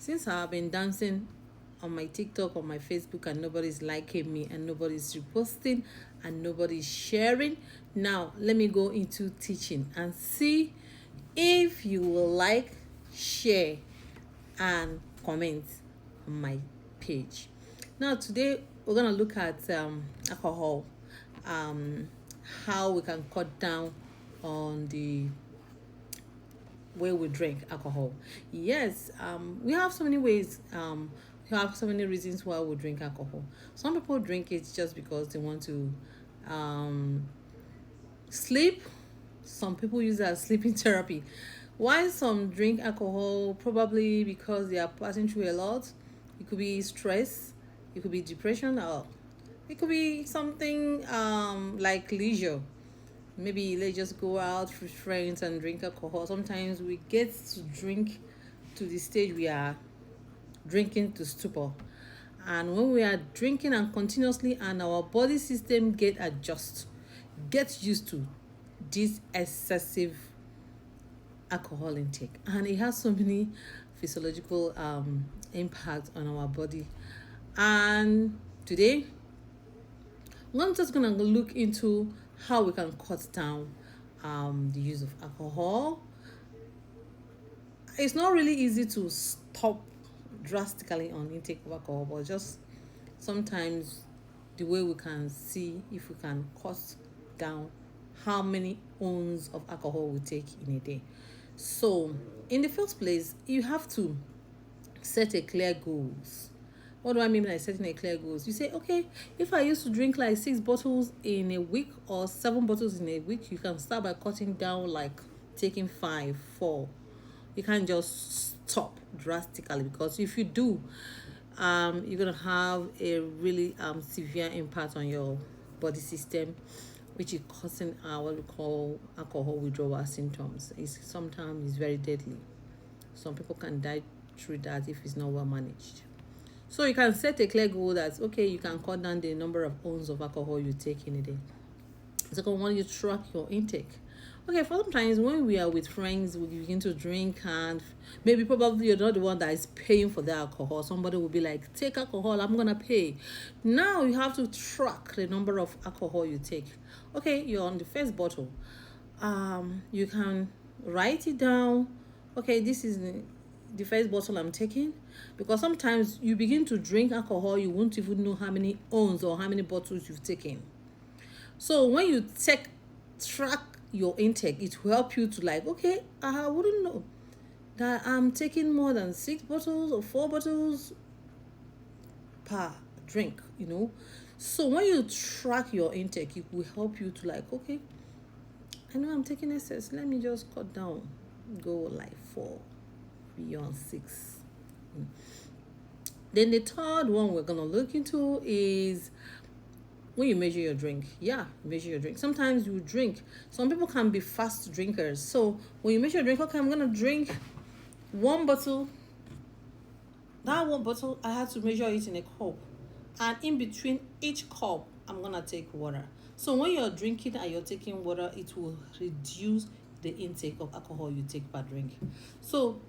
Since I've been dancing on my TikTok, on my Facebook, and nobody's liking me, and nobody's reposting, and nobody's sharing, now let me go into teaching and see if you will like, share, and comment on my page. Now, today we're gonna look at alcohol, um, how we can cut down on the way we drink alcohol. Yes, we have so many ways. We have so many reasons why we drink alcohol. Some people drink it just because they want to um, sleep. Some people use it as sleeping therapy. Why some drink alcohol? Probably because they are passing through a lot. It could be stress. It could be depression, or it could be something like leisure. Maybe let's just go out with friends and drink alcohol. Sometimes we get to drink to the stage we are drinking to stupor, and when we are drinking and continuously, and our body system get used to this excessive alcohol intake, and it has so many physiological impacts on our body. And today I'm just gonna look into how we can cut down the use of alcohol. It's not really easy to stop drastically on intake of alcohol, but just sometimes the way we can see if we can cut down how many ounces of alcohol we take in a day. So, in the first place, you have to set a clear goals. What do I mean by setting a clear goals? You say, okay, if I used to drink like 6 bottles in a week or 7 bottles in a week, you can start by cutting down, like taking 5, 4. You can't just stop drastically, because if you do, you're gonna have a really severe impact on your body system, which is causing what we call alcohol withdrawal symptoms. Sometimes very deadly. Some people can die through that if it's not well managed. So you can set a clear goal that, okay, you can cut down the number of ounces of alcohol you take in a day. Second one, you track your intake. Okay, for sometimes when we are with friends, we begin to drink, and maybe probably you're not the one that is paying for the alcohol. Somebody will be like, take alcohol, I'm gonna pay. Now you have to track the number of alcohol you take. Okay, you're on the first bottle. You can write it down. Okay, this is the first bottle I'm taking, because sometimes you begin to drink alcohol, you won't even know how many ounces or how many bottles you've taken. So when you track your intake, it will help you to, like, okay, I wouldn't know that I'm taking more than 6 bottles or 4 bottles per drink. So when you track your intake, it will help you to, like, okay, I know I'm taking excess, let me just cut down, go like 4 beyond 6. Then the third one we're gonna look into is when you measure your drink. Yeah, measure your drink. Sometimes you drink. Some people can be fast drinkers. So when you measure your drink, okay, I'm gonna drink 1 bottle. That 1 bottle, I have to measure it in a cup, and in between each cup, I'm gonna take water. So when you're drinking and you're taking water, it will reduce the intake of alcohol you take per drink. So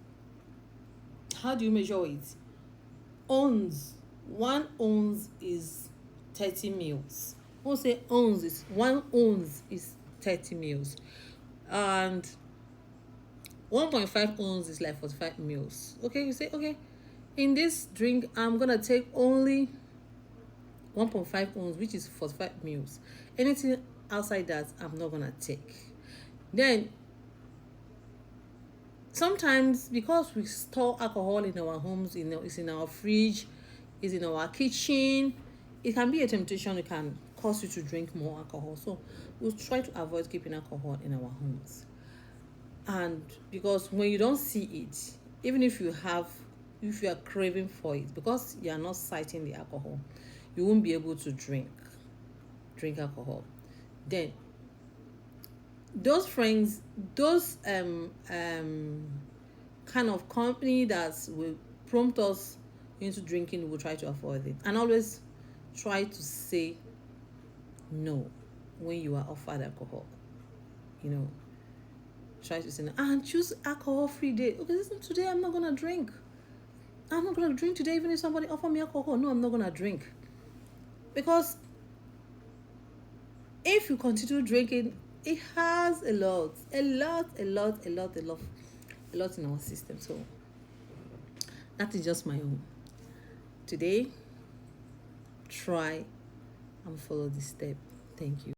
how do you measure it? Ounce. 1 ounce is 30 mils. We'll say ounce is 1 ounce is 30 mils, and 1.5 ounce is like 45 mils. Okay, you say, okay, in this drink, I'm gonna take only 1.5 ounce, which is 45 mils. Anything outside that, I'm not gonna take. Then sometimes, because we store alcohol in our homes, it's in our fridge, it's in our kitchen, it can be a temptation. It can cause you to drink more alcohol. So we'll try to avoid keeping alcohol in our homes. And because when you don't see it, even if you are craving for it, because you are not citing the alcohol, you won't be able to drink alcohol. Then those friends, those kind of company that will prompt us into drinking, will try to avoid it, and always try to say no when you are offered alcohol. Try to say no and choose alcohol free day. Okay, listen, today I'm not gonna drink. I'm not gonna drink today, even if somebody offer me alcohol. No, I'm not gonna drink. Because if you continue drinking, it has a lot in our system. So that is just my own. Today, try and follow this step. Thank you.